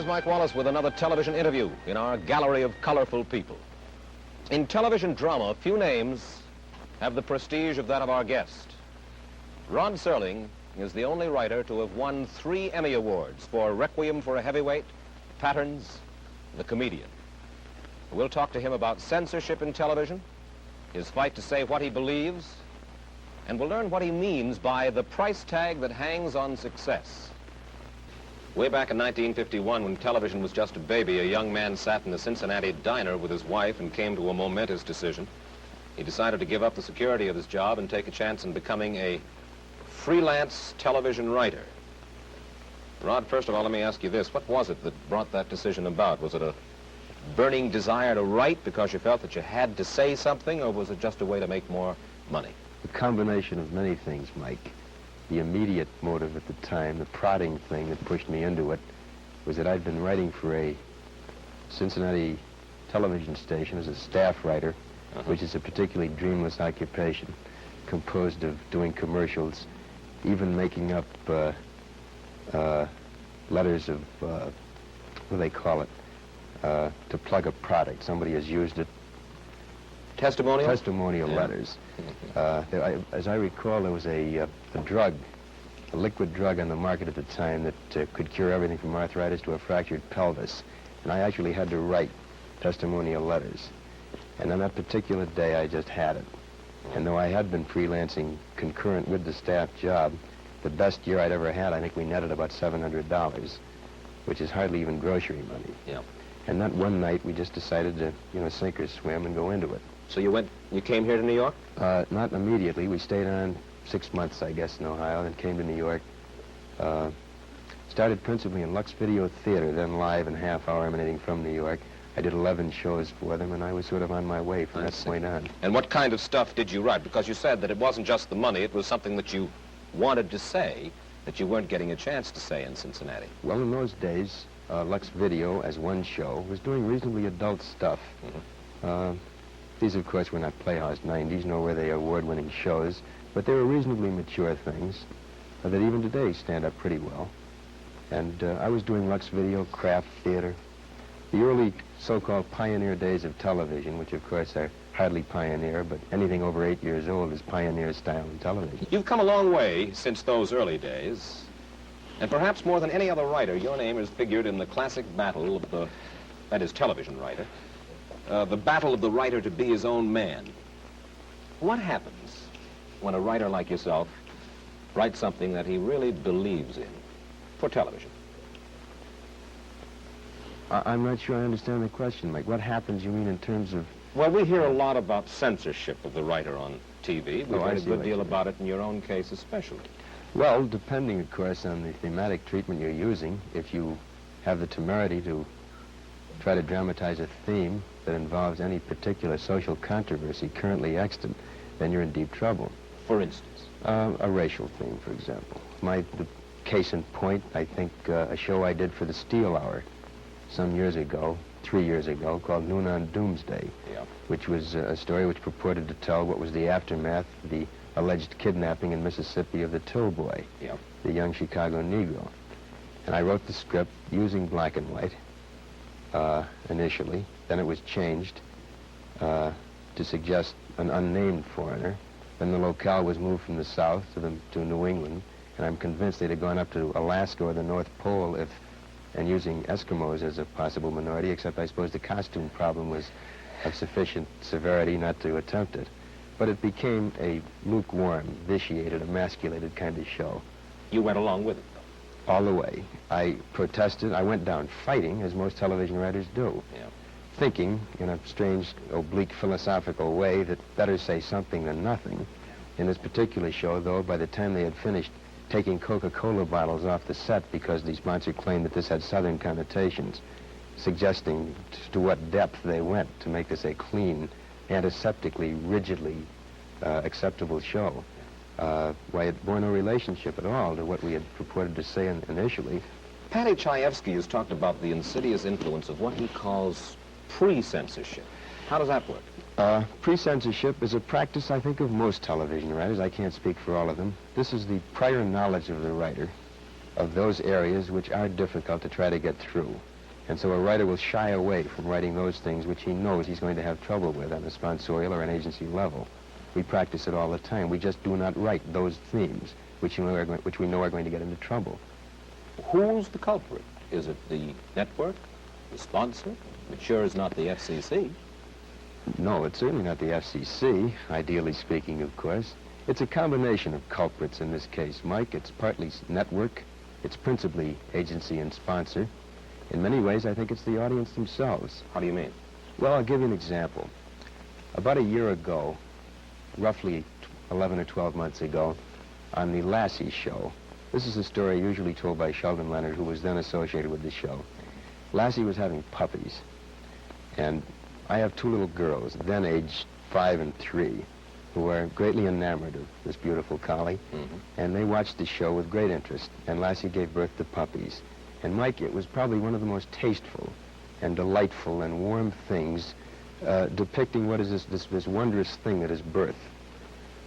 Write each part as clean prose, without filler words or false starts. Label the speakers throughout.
Speaker 1: Mike Wallace with another television interview in our gallery of colorful people. In television drama, few names have the prestige of that of our guest. Rod Serling is the only writer to have won 3 Emmy Awards for Requiem for a Heavyweight, Patterns, The Comedian. We'll talk to him about censorship in television, his fight to say what he believes, and we'll learn what he means by the price tag that hangs on success. Way back in 1951, when television was just a baby, a young man sat in a Cincinnati diner with his wife and came to a momentous decision. He decided to give up the security of his job and take a chance in becoming a freelance television writer. Rod, first of all, let me ask you this. What was it that brought that decision about? Was it a burning desire to write because you felt that you had to say something, or was it just a way to make more money?
Speaker 2: A combination of many things, Mike. The immediate motive at the time, the prodding thing that pushed me into it, was that I'd been writing for a Cincinnati television station as a staff writer, which is a particularly dreamless occupation, composed of doing commercials, even making up letters of, what do they call it, to plug a product. Somebody has used it.
Speaker 1: Testimonial?
Speaker 2: Testimonial letters. As I recall, there was a drug, a liquid drug on the market at the time that could cure everything from arthritis to a fractured pelvis. And I actually had to write testimonial letters. And on that particular day, I just had it. And though I had been freelancing concurrent with the staff job, the best year I'd ever had, I think we netted about $700, which is hardly even grocery money.
Speaker 1: Yeah.
Speaker 2: And that one night, we just decided to, sink or swim and go into it.
Speaker 1: So you came here to New York?
Speaker 2: Not immediately. We stayed on 6 months, I guess, in Ohio, then came to New York. Started principally in Lux Video Theater, then live and half-hour emanating from New York. I did 11 shows for them, and I was sort of on my way from that point on.
Speaker 1: And what kind of stuff did you write? Because you said that it wasn't just the money, it was something that you wanted to say that you weren't getting a chance to say in Cincinnati.
Speaker 2: Well, in those days, Lux Video, as one show, was doing reasonably adult stuff. These, of course, were not Playhouse 90s, nor were they award-winning shows, but they were reasonably mature things that even today stand up pretty well. And I was doing Lux Video, craft theater, the early so-called pioneer days of television, which, of course, are hardly pioneer, but anything over 8 years old is pioneer style in television.
Speaker 1: You've come a long way since those early days, and perhaps more than any other writer, your name has figured in the classic battle of the, that is, television writer, the battle of the writer to be his own man. What happens when a writer like yourself writes something that he really believes in for television?
Speaker 2: I'm not sure I understand the question, Mike. What happens, you mean, in terms of...
Speaker 1: Well, we hear a lot about censorship of the writer on TV. We've heard a good deal about it in your own case especially.
Speaker 2: Well, depending, of course, on the thematic treatment you're using, if you have the temerity to try to dramatize a theme that involves any particular social controversy currently extant, then you're in deep trouble.
Speaker 1: For instance?
Speaker 2: A racial theme, for example. The case in point, I think, a show I did for the Steel Hour some years ago, 3 years ago, called Noon on Doomsday, which was a story which purported to tell what was the aftermath of the alleged kidnapping in Mississippi of the Till Boy, the young Chicago Negro. And I wrote the script using black and white initially. Then it was changed to suggest an unnamed foreigner. Then the locale was moved from the South to New England, and I'm convinced they'd have gone up to Alaska or the North Pole and using Eskimos as a possible minority, except I suppose the costume problem was of sufficient severity not to attempt it. But it became a lukewarm, vitiated, emasculated kind of show.
Speaker 1: You went along with it, though?
Speaker 2: All the way. I protested. I went down fighting, as most television writers do, thinking, in a strange, oblique, philosophical way, that better say something than nothing. In this particular show, though, by the time they had finished taking Coca-Cola bottles off the set because the sponsor claimed that this had Southern connotations, suggesting to what depth they went to make this a clean, antiseptically, rigidly acceptable show. Why, it bore no relationship at all to what we had purported to say initially.
Speaker 1: Paddy Chayefsky has talked about the insidious influence of what he calls pre-censorship. How does that work?
Speaker 2: Pre-censorship is a practice, I think, of most television writers. I can't speak for all of them. This is the prior knowledge of the writer of those areas which are difficult to try to get through. And so a writer will shy away from writing those things which he knows he's going to have trouble with on a sponsorial or an agency level. We practice it all the time. We just do not write those themes which we know are going to get into trouble.
Speaker 1: Who's the culprit? Is it the network, the sponsor? It sure is not the FCC.
Speaker 2: No, it's certainly not the FCC, ideally speaking, of course. It's a combination of culprits in this case, Mike. It's partly network. It's principally agency and sponsor. In many ways, I think it's the audience themselves.
Speaker 1: How do you mean?
Speaker 2: Well, I'll give you an example. About a year ago, roughly 11 or 12 months ago, on the Lassie show, this is a story usually told by Sheldon Leonard, who was then associated with the show. Lassie was having puppies, and I have two little girls, then aged 5 and 3, who are greatly enamored of this beautiful collie, and they watched the show with great interest, and Lassie gave birth to puppies. And Mike, it was probably one of the most tasteful and delightful and warm things depicting what is this wondrous thing that is birth.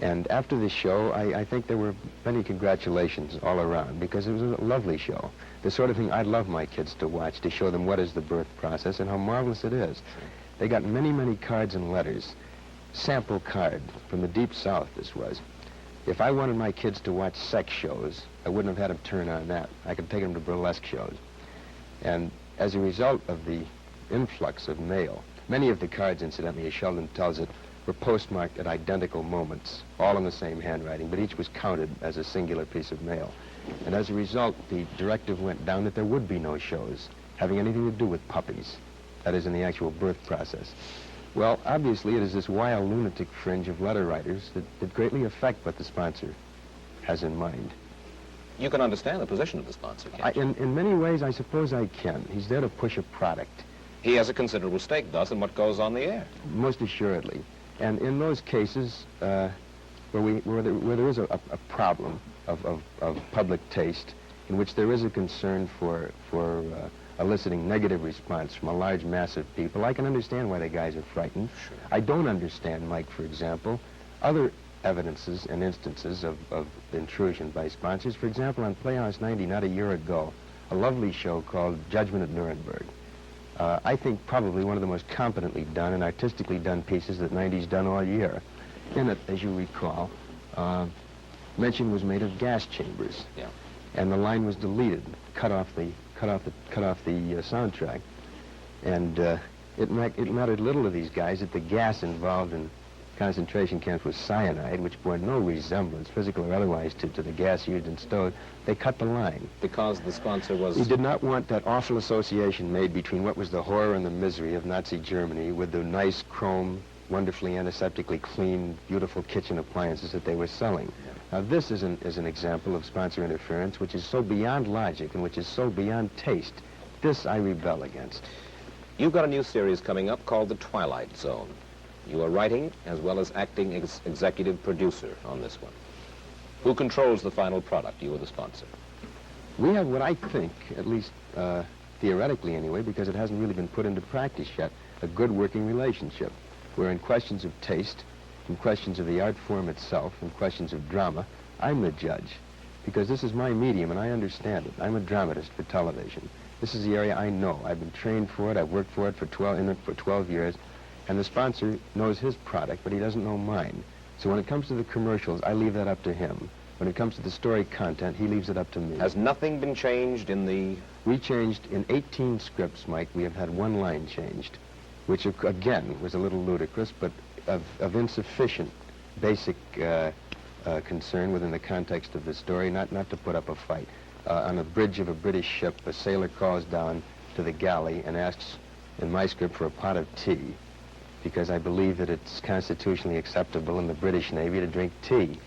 Speaker 2: And after the show, I think there were many congratulations all around, because it was a lovely show. The sort of thing I'd love my kids to watch, to show them what is the birth process and how marvelous it is. They got many, many cards and letters. Sample card from the Deep South, this was. If I wanted my kids to watch sex shows, I wouldn't have had them turn on that. I could take them to burlesque shows. And as a result of the influx of mail, many of the cards, incidentally, as Sheldon tells it, were postmarked at identical moments, all in the same handwriting, but each was counted as a singular piece of mail. And as a result, the directive went down that there would be no shows having anything to do with puppies, that is, in the actual birth process. Well, obviously, it is this wild lunatic fringe of letter writers that greatly affect what the sponsor has in mind.
Speaker 1: You can understand the position of the sponsor, can't you?
Speaker 2: In many ways, I suppose I can. He's there to push a product.
Speaker 1: He has a considerable stake, thus, in what goes on the air.
Speaker 2: Most assuredly. And in those cases where there is a problem of public taste, in which there is a concern for eliciting negative response from a large mass of people, I can understand why the guys are frightened.
Speaker 1: Sure.
Speaker 2: I don't understand, Mike, for example, other evidences and instances of intrusion by sponsors. For example, on Playhouse 90, not a year ago, a lovely show called Judgment at Nuremberg. I think probably one of the most competently done and artistically done pieces that 90's done all year. In it, as you recall, mention was made of gas chambers.
Speaker 1: Yeah.
Speaker 2: And the line was deleted, cut off the soundtrack. And it mattered little to these guys that the gas involved in concentration camps was cyanide, which bore no resemblance, physical or otherwise, to the gas used in stoves. They cut the line.
Speaker 1: Because the sponsor was...
Speaker 2: He did not want that awful association made between what was the horror and the misery of Nazi Germany with the nice chrome, wonderfully antiseptically clean, beautiful kitchen appliances that they were selling. Now, this is an example of sponsor interference which is so beyond logic and which is so beyond taste. This I rebel against.
Speaker 1: You've got a new series coming up called The Twilight Zone. You are writing as well as acting executive producer on this one. Who controls the final product, you or the sponsor?
Speaker 2: We have what I think, at least theoretically anyway, because it hasn't really been put into practice yet, a good working relationship, where in questions of taste, in questions of the art form itself, in questions of drama, I'm the judge, because this is my medium and I understand it. I'm a dramatist for television. This is the area I know. I've been trained for it. I've worked for it for 12 years. And the sponsor knows his product, but he doesn't know mine. So when it comes to the commercials, I leave that up to him. When it comes to the story content, he leaves it up to me.
Speaker 1: Has nothing been changed in the...
Speaker 2: We changed in 18 scripts, Mike. We have had one line changed, which, again, was a little ludicrous, but of insufficient basic concern within the context of the story, not to put up a fight. On a bridge of a British ship, a sailor calls down to the galley and asks, in my script, for a pot of tea, because I believe that it's constitutionally acceptable in the British Navy to drink tea.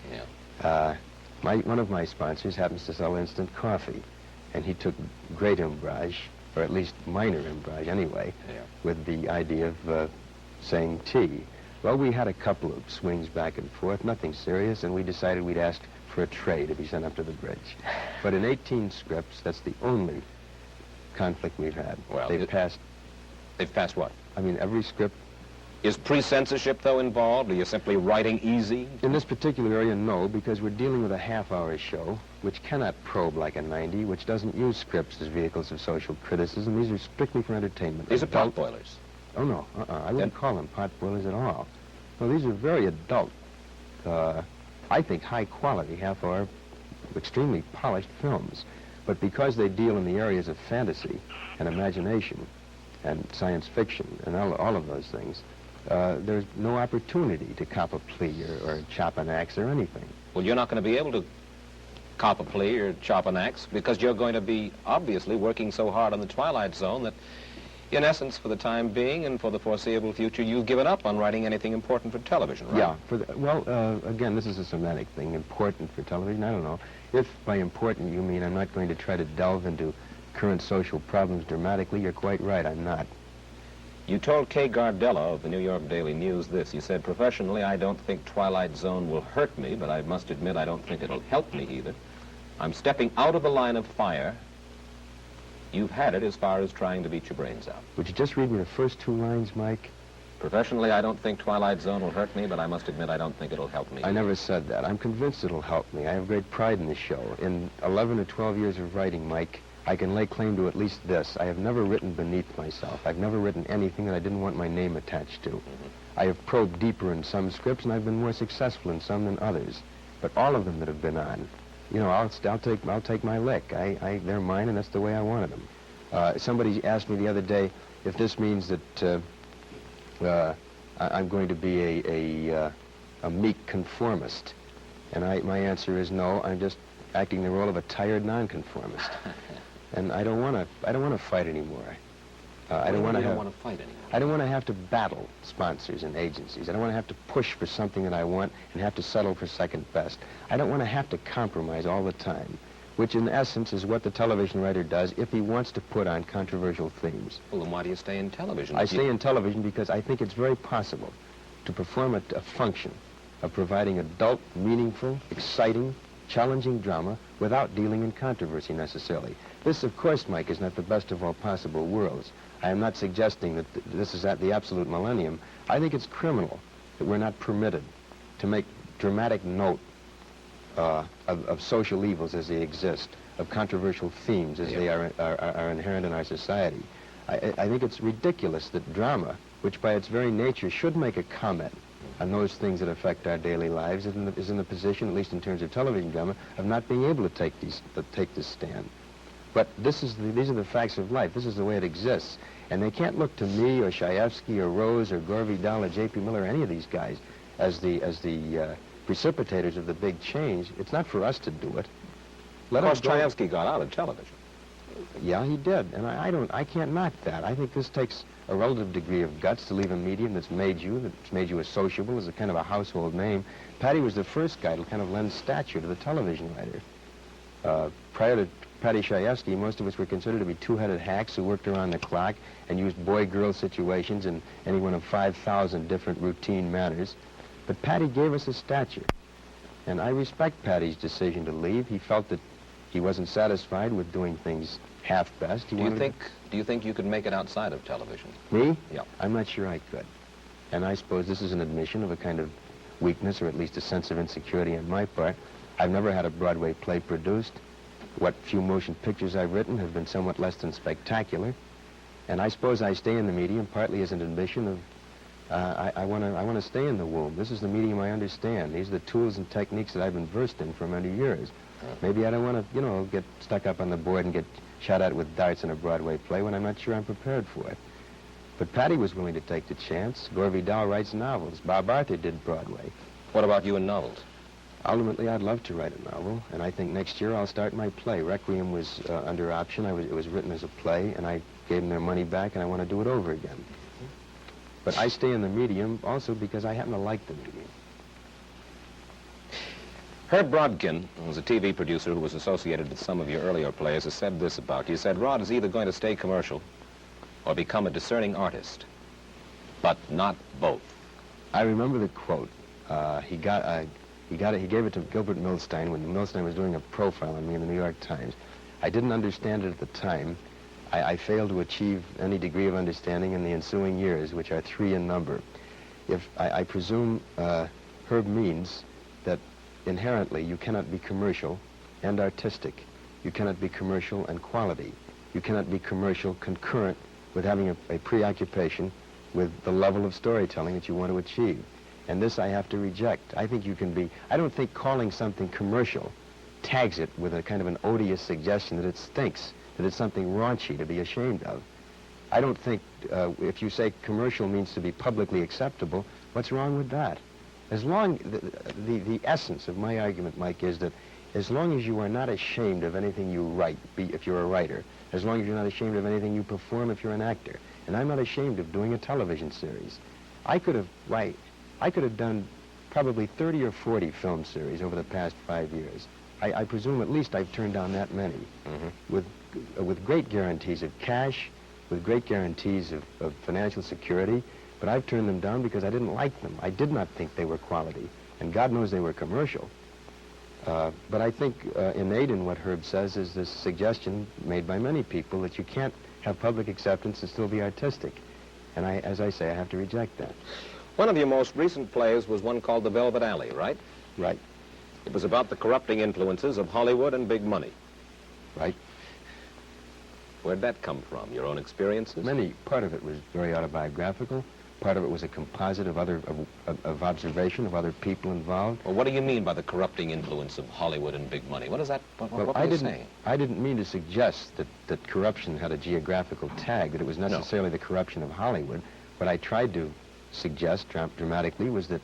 Speaker 1: Yeah.
Speaker 2: One of my sponsors happens to sell instant coffee, and he took great umbrage, or at least minor umbrage anyway, with the idea of saying tea. Well, we had a couple of swings back and forth, nothing serious, and we decided we'd ask for a tray to be sent up to the bridge. But in 18 scripts, that's the only conflict we've had.
Speaker 1: Well,
Speaker 2: They've passed
Speaker 1: what?
Speaker 2: I mean, every script.
Speaker 1: Is pre-censorship, though, involved? Are you simply writing easy?
Speaker 2: In this particular area, no, because we're dealing with a half-hour show, which cannot probe like a 90, which doesn't use scripts as vehicles of social criticism. These are strictly for entertainment.
Speaker 1: These are pot boilers.
Speaker 2: Oh, no. I wouldn't call them pot boilers at all. No, these are very adult, I think high quality, half-hour, extremely polished films. But because they deal in the areas of fantasy and imagination and science fiction and all of those things, there's no opportunity to cop a plea or chop an axe or anything.
Speaker 1: Well, you're not going to be able to cop a plea or chop an axe because you're going to be obviously working so hard on the Twilight Zone that, in essence, for the time being and for the foreseeable future, you've given up on writing anything important for television, right?
Speaker 2: Yeah. Again, this is a semantic thing. Important for television, I don't know. If by important you mean I'm not going to try to delve into current social problems dramatically, you're quite right, I'm not.
Speaker 1: You told Kay Gardella of the New York Daily News this. You said, professionally, I don't think Twilight Zone will hurt me, but I must admit I don't think it'll help me either. I'm stepping out of the line of fire. You've had it as far as trying to beat your brains out.
Speaker 2: Would you just read me the first two lines, Mike?
Speaker 1: Professionally, I don't think Twilight Zone will hurt me, but I must admit I don't think it'll help me.
Speaker 2: I never said that. I'm convinced it'll help me. I have great pride in the show. In 11 or 12 years of writing, Mike, I can lay claim to at least this. I have never written beneath myself. I've never written anything that I didn't want my name attached to. Mm-hmm. I have probed deeper in some scripts, and I've been more successful in some than others. But all of them that have been on, you know, I'll take my lick. They're mine, and that's the way I wanted them. Somebody asked me the other day if this means that I'm going to be a meek conformist, and my answer is no. I'm just acting the role of a tired nonconformist, and I don't want to fight anymore. I don't want to
Speaker 1: fight anymore.
Speaker 2: I don't want to have to battle sponsors and agencies. I don't want to have to push for something that I want and have to settle for second best. I don't want to have to compromise all the time, which in essence is what the television writer does if he wants to put on controversial themes.
Speaker 1: Well, then why do you stay in television?
Speaker 2: I stay in television because I think it's very possible to perform a function of providing adult, meaningful, exciting, challenging drama without dealing in controversy necessarily. This, of course, Mike, is not the best of all possible worlds. I am not suggesting that this is at the absolute millennium. I think it's criminal that we're not permitted to make dramatic note of social evils as they exist, of controversial themes as they are inherent in our society. I think it's ridiculous that drama, which by its very nature should make a comment on those things that affect our daily lives, is in the position, at least in terms of television drama, of not being able to take this stand. But these are the facts of life. This is the way it exists. And they can't look to me or Shaefsky or Rose or Gore Vidal or J.P. Miller or any of these guys as the precipitators of the big change. It's not for us to do it.
Speaker 1: Of course, Shaefsky got out of television.
Speaker 2: Yeah, he did. And I can't knock that. I think this takes a relative degree of guts to leave a medium that's made you as sociable, as a kind of a household name. Patty was the first guy to kind of lend stature to the television writer. Prior to Patty Shaefsky, most of us were considered to be two-headed hacks who worked around the clock and used boy-girl situations in any one of 5,000 different routine manners. But Patty gave us a stature. And I respect Patty's decision to leave. He felt that he wasn't satisfied with doing things half-best.
Speaker 1: Do you think you could make it outside of television?
Speaker 2: Me?
Speaker 1: Yeah.
Speaker 2: I'm not sure I could. And I suppose this is an admission of a kind of weakness, or at least a sense of insecurity on my part. I've never had a Broadway play produced. What few motion pictures I've written have been somewhat less than spectacular. And I suppose I stay in the medium partly as an admission of I want to stay in the womb. This is the medium I understand. These are the tools and techniques that I've been versed in for many years. Maybe I don't want to, get stuck up on the board and get shot at with darts in a Broadway play when I'm not sure I'm prepared for it. But Patty was willing to take the chance. Gore Vidal writes novels. Bob Arthur did Broadway.
Speaker 1: What about you in novels?
Speaker 2: Ultimately, I'd love to write a novel, and I think next year I'll start my play. Requiem was under option. It was written as a play, and I gave them their money back, and I want to do it over again. But I stay in the medium also because I happen to like the medium.
Speaker 1: Herb Brodkin, who was a TV producer who was associated with some of your earlier plays, has said this about you. He said, Rod is either going to stay commercial or become a discerning artist, but not both.
Speaker 2: I remember the quote. He gave it to Gilbert Milstein when Milstein was doing a profile on me in the New York Times. I didn't understand it at the time. I failed to achieve any degree of understanding in the ensuing years, which are 3 in number. I presume Herb means that inherently you cannot be commercial and artistic. You cannot be commercial and quality. You cannot be commercial concurrent with having a preoccupation with the level of storytelling that you want to achieve. And this I have to reject. I think you can be, I don't think calling something commercial tags it with a kind of an odious suggestion that it stinks, that it's something raunchy to be ashamed of. I don't think if you say commercial means to be publicly acceptable, what's wrong with that? As long, the essence of my argument, Mike, is that as long as you are not ashamed of anything you write, if you're a writer, as long as you're not ashamed of anything you perform if you're an actor, and I'm not ashamed of doing a television series. I could have done probably 30 or 40 film series over the past 5 years. I presume at least I've turned down that many, with great guarantees of cash, with great guarantees of financial security, but I've turned them down because I didn't like them. I did not think they were quality, and God knows they were commercial. But I think innate in what Herb says is this suggestion made by many people that you can't have public acceptance and still be artistic. And as I say, I have to reject that.
Speaker 1: One of your most recent plays was one called The Velvet Alley, right?
Speaker 2: Right.
Speaker 1: It was about the corrupting influences of Hollywood and big money.
Speaker 2: Right.
Speaker 1: Where'd that come from? Your own experiences?
Speaker 2: Part of it was very autobiographical. Part of it was a composite of observation of other people involved.
Speaker 1: Well, what do you mean by the corrupting influence of Hollywood and big money? What is that? What are you saying?
Speaker 2: I didn't mean to suggest that corruption had a geographical tag, that it was necessarily the corruption of Hollywood. What I tried to suggest dramatically was that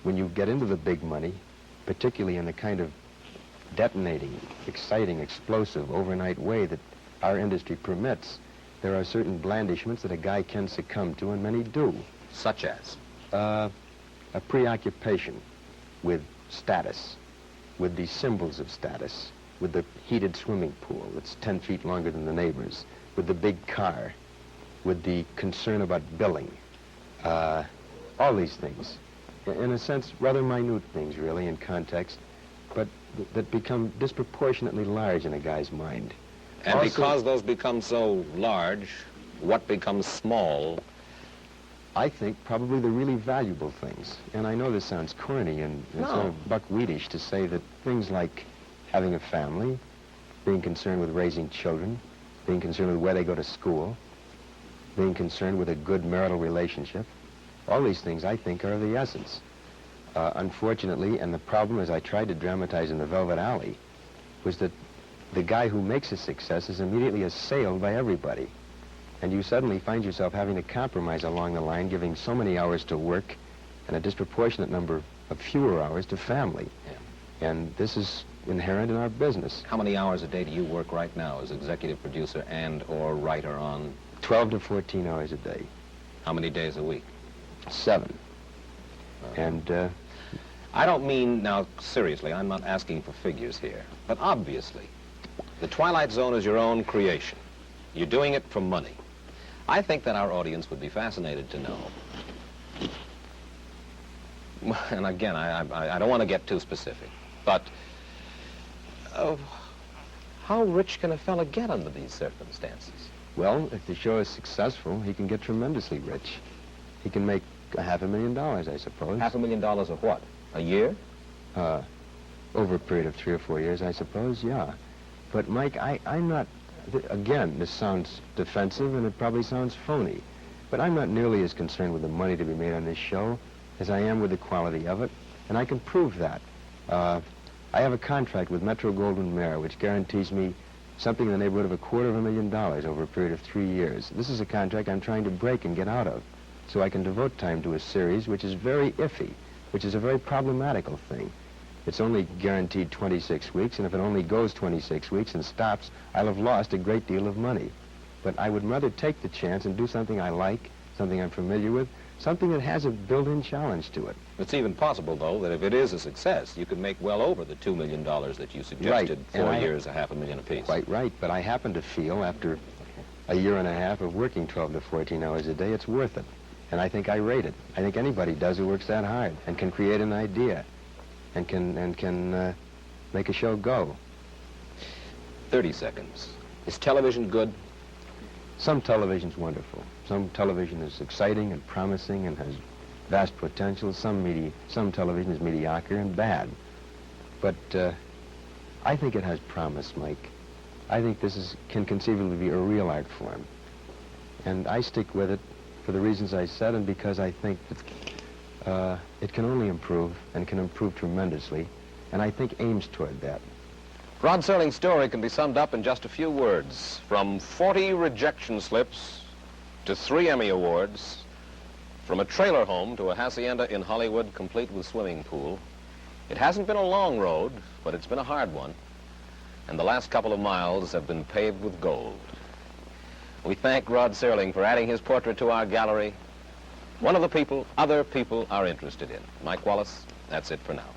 Speaker 2: when you get into the big money, particularly in the kind of detonating, exciting, explosive, overnight way that our industry permits, there are certain blandishments that a guy can succumb to, and many do.
Speaker 1: Such as?
Speaker 2: A preoccupation with status, with the symbols of status, with the heated swimming pool that's 10 feet longer than the neighbor's, with the big car, with the concern about billing. All these things, in a sense, rather minute things, really, in context, but that become disproportionately large in a guy's mind.
Speaker 1: And
Speaker 2: also,
Speaker 1: because those become so large, what becomes small?
Speaker 2: I think probably the really valuable things. And I know this sounds corny and sort of buckwheatish to say that things like having a family, being concerned with raising children, being concerned with where they go to school, being concerned with a good marital relationship, all these things I think are of the essence. Unfortunately, and the problem, as I tried to dramatize in The Velvet Alley, was that the guy who makes a success is immediately assailed by everybody. And you suddenly find yourself having to compromise along the line, giving so many hours to work and a disproportionate number of fewer hours to family. Yeah. And this is inherent in our business.
Speaker 1: How many hours a day do you work right now as executive producer and or writer on?
Speaker 2: 12 to 14 hours a day.
Speaker 1: How many days a week?
Speaker 2: 7. And
Speaker 1: I don't mean, now seriously, I'm not asking for figures here, but obviously, the Twilight Zone is your own creation. You're doing it for money. I think that our audience would be fascinated to know. And again, I don't want to get too specific, but how rich can a fella get under these circumstances?
Speaker 2: Well, if the show is successful, he can get tremendously rich. He can make $500,000, I suppose.
Speaker 1: $500,000 of what? A year?
Speaker 2: Over a period of 3 or 4 years, I suppose, yeah. But, Mike, I'm not, again, this sounds defensive and it probably sounds phony, but I'm not nearly as concerned with the money to be made on this show as I am with the quality of it, and I can prove that. I have a contract with Metro-Goldwyn-Mayer which guarantees me something in the neighborhood of $250,000 over a period of 3 years. This is a contract I'm trying to break and get out of, so I can devote time to a series which is very iffy, which is a very problematical thing. It's only guaranteed 26 weeks, and if it only goes 26 weeks and stops, I'll have lost a great deal of money. But I would rather take the chance and do something I like, something I'm familiar with, something that has a built-in challenge to it.
Speaker 1: It's even possible, though, that if it is a success, you could make well over the $2 million that you suggested,
Speaker 2: right.
Speaker 1: 4 years, $500,000 apiece.
Speaker 2: Quite right, but I happen to feel, after a year and a half of working 12 to 14 hours a day, it's worth it. And I think I rate it. I think anybody does who works that hard and can create an idea and can make a show go.
Speaker 1: 30 seconds. Is television good?
Speaker 2: Some television's wonderful. Some television is exciting and promising and has vast potential. Some television is mediocre and bad. But I think it has promise, Mike. I think this can conceivably be a real art form. And I stick with it for the reasons I said and because I think that it can only improve and can improve tremendously, and I think aims toward that.
Speaker 1: Rod Serling's story can be summed up in just a few words. From 40 rejection slips to 3 Emmy Awards, from a trailer home to a hacienda in Hollywood complete with swimming pool. It hasn't been a long road, but it's been a hard one, and the last couple of miles have been paved with gold. We thank Rod Serling for adding his portrait to our gallery, one of the people other people are interested in. Mike Wallace, that's it for now.